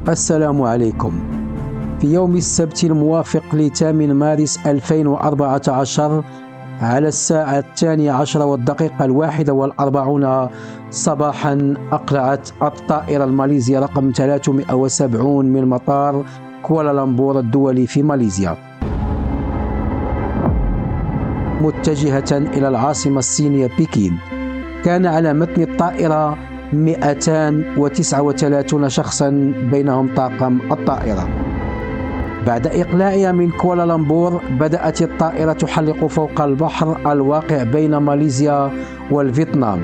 السلام عليكم. في يوم السبت الموافق ل8 مارس 2014 على الساعة 12:41 صباحا أقلعت الطائرة الماليزية رقم 370 من مطار كوالالمبور الدولي في ماليزيا متجهة إلى العاصمة الصينية بكين. كان على متن الطائرة 239 شخصا بينهم طاقم الطائرة. بعد إقلاعها من كوالالمبور بدأت الطائرة تحلق فوق البحر الواقع بين ماليزيا والفيتنام،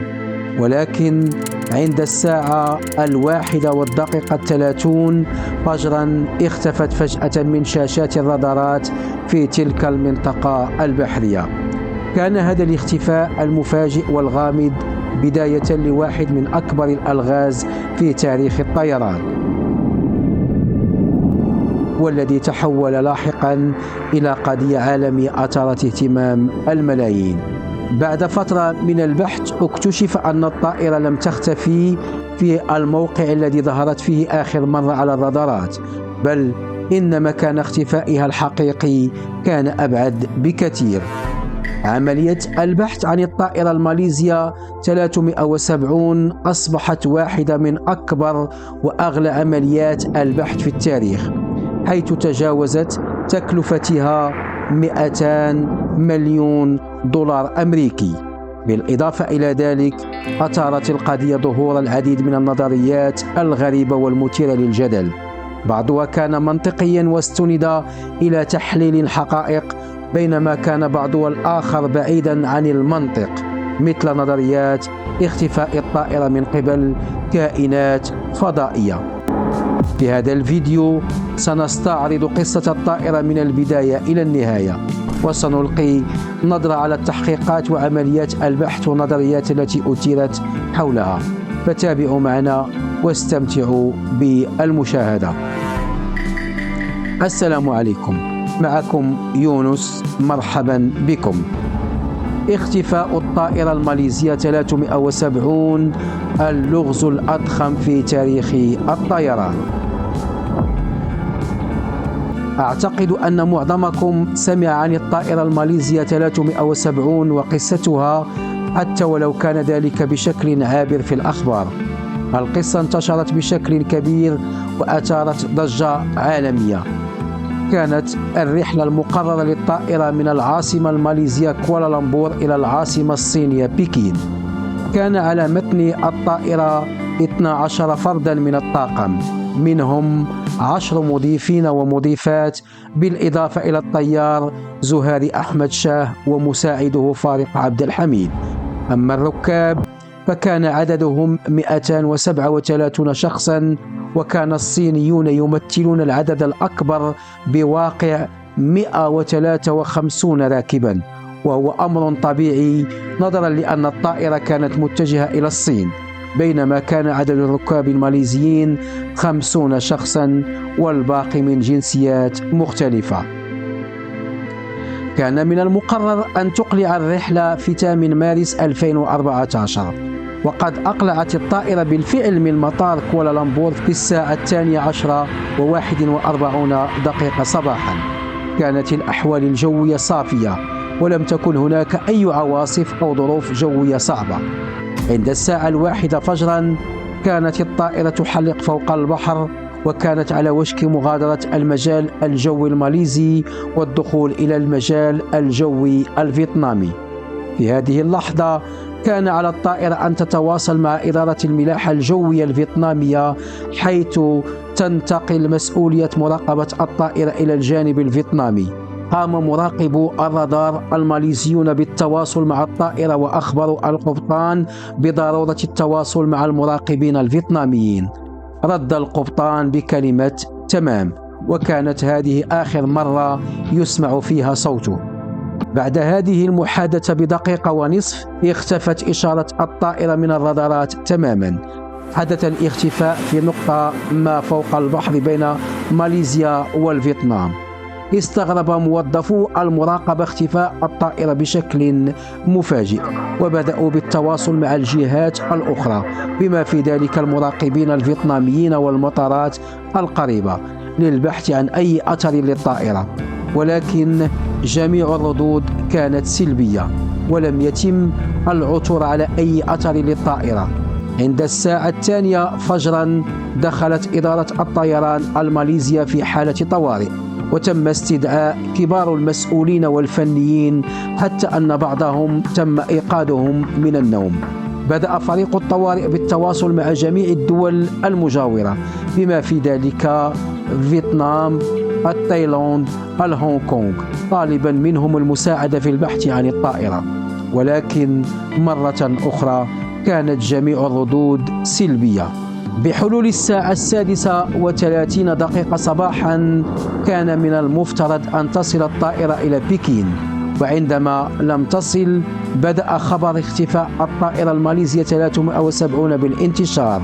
ولكن عند الساعة 1:30 فجرا اختفت فجأة من شاشات الرادارات في تلك المنطقة البحرية. كان هذا الاختفاء المفاجئ والغامض بداية لواحد من أكبر الألغاز في تاريخ الطيران، والذي تحول لاحقا إلى قضية عالمية أثارت اهتمام الملايين. بعد فترة من البحث اكتشف أن الطائرة لم تختفي في الموقع الذي ظهرت فيه آخر مرة على الرادارات، بل إن مكان اختفائها الحقيقي كان أبعد بكثير. عملية البحث عن الطائرة الماليزية 370 أصبحت واحدة من أكبر وأغلى عمليات البحث في التاريخ، حيث تجاوزت تكلفتها 200 مليون دولار أمريكي. بالإضافة إلى ذلك أثارت القضية ظهور العديد من النظريات الغريبة والمثيرة للجدل، بعضها كان منطقيا واستند إلى تحليل الحقائق، بينما كان بعضها الآخر بعيدا عن المنطق، مثل نظريات اختفاء الطائرة من قبل كائنات فضائية. في هذا الفيديو سنستعرض قصة الطائرة من البداية إلى النهاية، وسنلقي نظرة على التحقيقات وعمليات البحث والنظريات التي أثيرت حولها. فتابعوا معنا واستمتعوا بالمشاهدة. السلام عليكم، معكم يونس، مرحبا بكم. اختفاء الطائرة الماليزية 370، اللغز الأضخم في تاريخ الطيران. أعتقد أن معظمكم سمع عن الطائرة الماليزية 370 وقصتها، حتى ولو كان ذلك بشكل عابر في الأخبار. القصة انتشرت بشكل كبير وأثارت ضجة عالمية. كانت الرحلة المقررة للطائرة من العاصمة الماليزية كوالالمبور إلى العاصمة الصينية بكين. كان على متن الطائرة 12 فردا من الطاقم، منهم 10 مضيفين ومضيفات، بالإضافة إلى الطيار زهاري أحمد شاه ومساعده فارق عبد الحميد. أما الركاب فكان عددهم 237 شخصا، وكان الصينيون يمثلون العدد الأكبر بواقع 153 راكبا، وهو أمر طبيعي نظرا لأن الطائرة كانت متجهة إلى الصين، بينما كان عدد الركاب الماليزيين 50 شخصا والباقي من جنسيات مختلفة. كان من المقرر أن تقلع الرحلة في 8 مارس 2014، وقد أقلعت الطائرة بالفعل من مطار كوالالمبور في الساعة 12:41 صباحا. كانت الأحوال الجوية صافية، ولم تكن هناك أي عواصف أو ظروف جوية صعبة. عند الساعة 1 فجرا كانت الطائرة تحلق فوق البحر، وكانت على وشك مغادرة المجال الجوي الماليزي والدخول إلى المجال الجوي الفيتنامي. في هذه اللحظة كان على الطائرة أن تتواصل مع إدارة الملاحة الجوية الفيتنامية، حيث تنتقل مسؤولية مراقبة الطائرة إلى الجانب الفيتنامي. قام مراقبو الرادار الماليزيون بالتواصل مع الطائرة، وأخبروا القبطان بضرورة التواصل مع المراقبين الفيتناميين. رد القبطان بكلمة تمام، وكانت هذه آخر مرة يسمع فيها صوته. بعد هذه المحادثة بدقيقة ونصف اختفت إشارة الطائرة من الرادارات تماما. حدث الاختفاء في نقطة ما فوق البحر بين ماليزيا والفيتنام. استغرب موظفو المراقبة اختفاء الطائرة بشكل مفاجئ، وبدأوا بالتواصل مع الجهات الأخرى بما في ذلك المراقبين الفيتناميين والمطارات القريبة للبحث عن أي أثر للطائرة، ولكن جميع الردود كانت سلبية ولم يتم العثور على أي أثر للطائرة. عند الساعة 2 فجرا دخلت إدارة الطيران الماليزية في حالة طوارئ، وتم استدعاء كبار المسؤولين والفنيين حتى أن بعضهم تم إيقاظهم من النوم. بدأ فريق الطوارئ بالتواصل مع جميع الدول المجاورة بما في ذلك فيتنام، تايلاند، الهونغ كونغ، طالبا منهم المساعدة في البحث عن الطائرة، ولكن مرة أخرى كانت جميع الردود سلبية. بحلول الساعة 6:30 صباحا كان من المفترض أن تصل الطائرة إلى بكين، وعندما لم تصل بدأ خبر اختفاء الطائرة الماليزية 370 بالانتشار.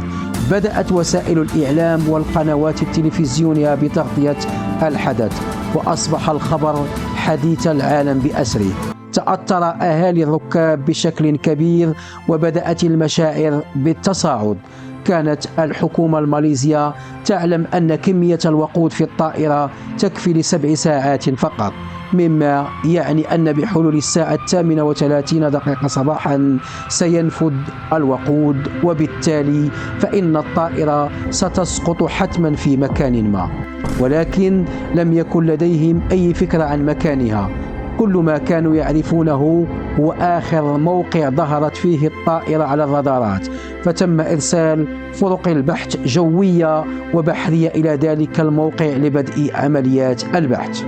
بدأت وسائل الإعلام والقنوات التلفزيونية بتغطية الحدث، وأصبح الخبر حديث العالم بأسره. تأثر أهالي الركاب بشكل كبير وبدأت المشاعر بالتصاعد. كانت الحكومة الماليزية تعلم أن كمية الوقود في الطائرة تكفي ل7 ساعات فقط، مما يعني أن بحلول الساعة 8:30 صباحا سينفد الوقود، وبالتالي فإن الطائرة ستسقط حتما في مكان ما. ولكن لم يكن لديهم أي فكرة عن مكانها. كل ما كانوا يعرفونه هو آخر موقع ظهرت فيه الطائرة على الرادارات، فتم إرسال فرق البحث جوية وبحرية إلى ذلك الموقع لبدء عمليات البحث.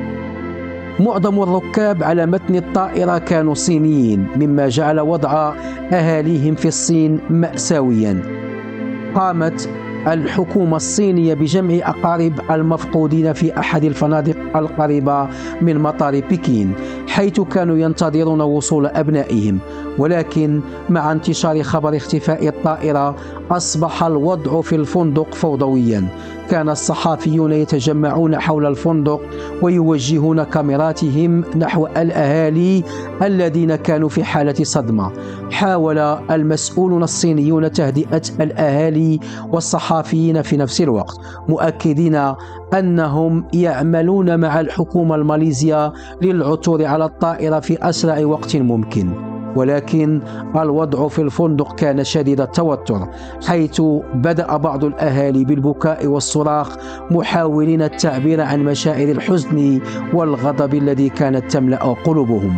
معظم الركاب على متن الطائرة كانوا صينيين، مما جعل وضع أهاليهم في الصين مأساويا. قامت الحكومة الصينية بجمع أقارب المفقودين في أحد الفنادق القريبة من مطار بكين، حيث كانوا ينتظرون وصول أبنائهم. ولكن مع انتشار خبر اختفاء الطائرة أصبح الوضع في الفندق فوضويا. كان الصحفيون يتجمعون حول الفندق ويوجهون كاميراتهم نحو الأهالي الذين كانوا في حالة صدمة. حاول المسؤولون الصينيون تهدئة الأهالي والصحفيين في نفس الوقت، مؤكدين أنهم يعملون مع الحكومة الماليزية للعثور على الطائرة في أسرع وقت ممكن. ولكن الوضع في الفندق كان شديد التوتر، حيث بدأ بعض الأهالي بالبكاء والصراخ محاولين التعبير عن مشاعر الحزن والغضب الذي كانت تملأ قلوبهم.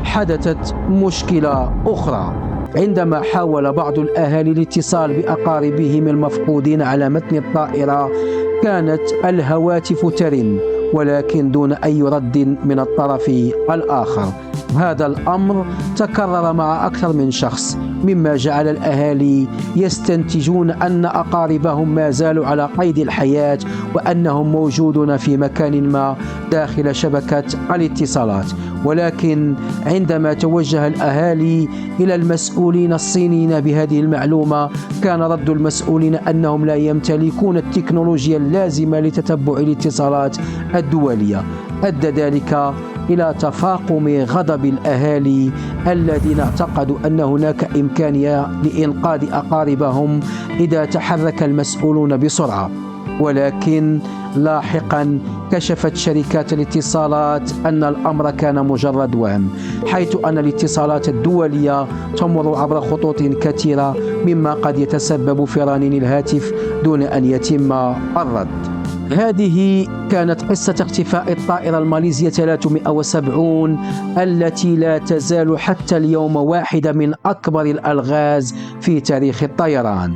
حدثت مشكلة أخرى عندما حاول بعض الأهالي الاتصال بأقاربهم المفقودين على متن الطائرة. كانت الهواتف ترن ولكن دون أي رد من الطرف الآخر. هذا الأمر تكرر مع أكثر من شخص، مما جعل الأهالي يستنتجون أن أقاربهم ما زالوا على قيد الحياة وأنهم موجودون في مكان ما داخل شبكة الاتصالات. ولكن عندما توجه الأهالي إلى المسؤولين الصينيين بهذه المعلومة، كان رد المسؤولين أنهم لا يمتلكون التكنولوجيا اللازمة لتتبع الاتصالات الدولية. أدى ذلك إلى تفاقم غضب الأهالي الذين اعتقدوا أن هناك إمكانية لإنقاذ أقاربهم إذا تحرك المسؤولون بسرعة. ولكن لاحقا كشفت شركات الاتصالات أن الأمر كان مجرد وهم، حيث أن الاتصالات الدولية تمر عبر خطوط كثيرة، مما قد يتسبب في رنين الهاتف دون أن يتم الرد. هذه كانت قصة اختفاء الطائرة الماليزية 370 التي لا تزال حتى اليوم واحدة من أكبر الألغاز في تاريخ الطيران.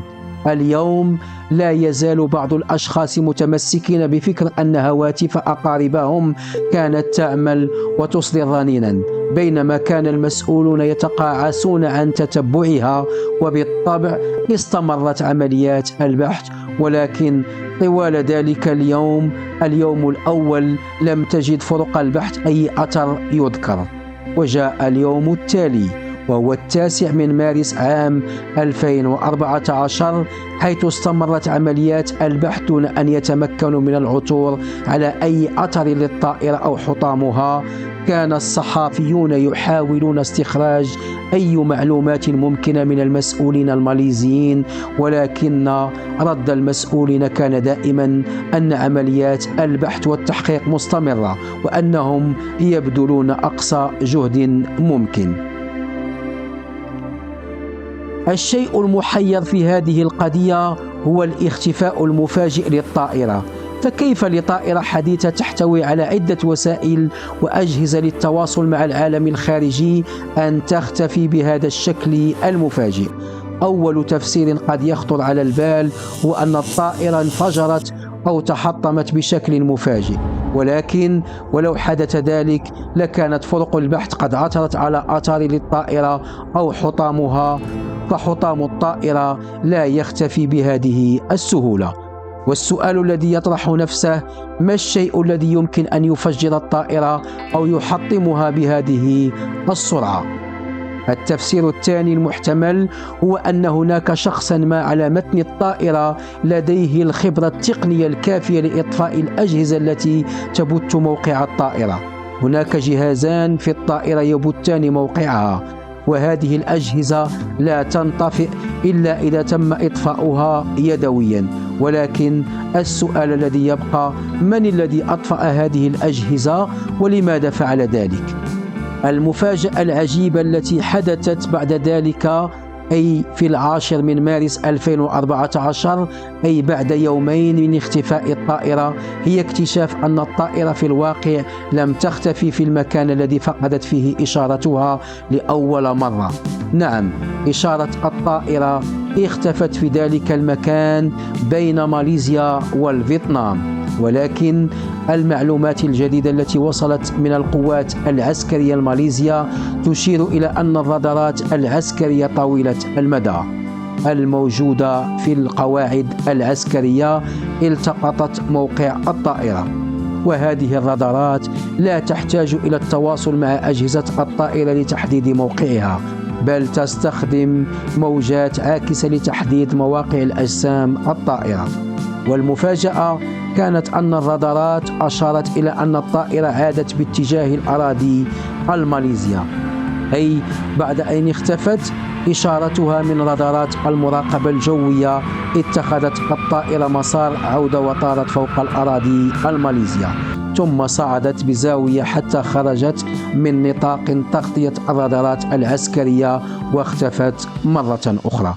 اليوم لا يزال بعض الأشخاص متمسكين بفكر أن هواتف أقاربهم كانت تعمل وتصدر رنينا، بينما كان المسؤولون يتقاعسون عن تتبعها. وبالطبع استمرت عمليات البحث، ولكن طوال ذلك اليوم الأول لم تجد فرق البحث أي أثر يذكر. وجاء اليوم التالي وهو 9 من مارس عام 2014، حيث استمرت عمليات البحث دون أن يتمكنوا من العثور على أي أثر للطائرة أو حطامها. كان الصحفيون يحاولون استخراج أي معلومات ممكنة من المسؤولين الماليزيين، ولكن رد المسؤولين كان دائما أن عمليات البحث والتحقيق مستمرة وأنهم يبذلون أقصى جهد ممكن. الشيء المحير في هذه القضية هو الاختفاء المفاجئ للطائرة. فكيف لطائرة حديثة تحتوي على عدة وسائل وأجهزة للتواصل مع العالم الخارجي أن تختفي بهذا الشكل المفاجئ؟ أول تفسير قد يخطر على البال هو أن الطائرة انفجرت أو تحطمت بشكل مفاجئ، ولكن ولو حدث ذلك لكانت فرق البحث قد عثرت على آثار للطائرة أو حطامها، فحطام الطائرة لا يختفي بهذه السهولة. والسؤال الذي يطرح نفسه: ما الشيء الذي يمكن أن يفجر الطائرة أو يحطمها بهذه السرعة؟ التفسير الثاني المحتمل هو أن هناك شخصا ما على متن الطائرة لديه الخبرة التقنية الكافية لإطفاء الأجهزة التي تبث موقع الطائرة. هناك جهازان في الطائرة يبثان موقعها، وهذه الأجهزة لا تنطفئ إلا إذا تم إطفاؤها يدويا. ولكن السؤال الذي يبقى: من الذي أطفأ هذه الأجهزة ولماذا فعل ذلك؟ المفاجأة العجيبة التي حدثت بعد ذلك، أي في 10 من مارس 2014، أي بعد يومين من اختفاء الطائرة، هي اكتشاف أن الطائرة في الواقع لم تختفي في المكان الذي فقدت فيه إشارتها لأول مرة. نعم، إشارة الطائرة اختفت في ذلك المكان بين ماليزيا والفيتنام. ولكن المعلومات الجديدة التي وصلت من القوات العسكرية الماليزية تشير إلى أن الرادارات العسكرية طويلة المدى الموجودة في القواعد العسكرية التقطت موقع الطائرة، وهذه الرادارات لا تحتاج إلى التواصل مع أجهزة الطائرة لتحديد موقعها، بل تستخدم موجات عاكسة لتحديد مواقع الأجسام الطائرة. والمفاجأة كانت أن الرادارات أشارت إلى أن الطائرة عادت باتجاه الأراضي الماليزية، أي بعد أن اختفت إشارتها من رادارات المراقبة الجوية، اتخذت الطائرة مسار عودة وطارت فوق الأراضي الماليزية، ثم صعدت بزاوية حتى خرجت من نطاق تغطية الرادارات العسكرية واختفت مرة أخرى.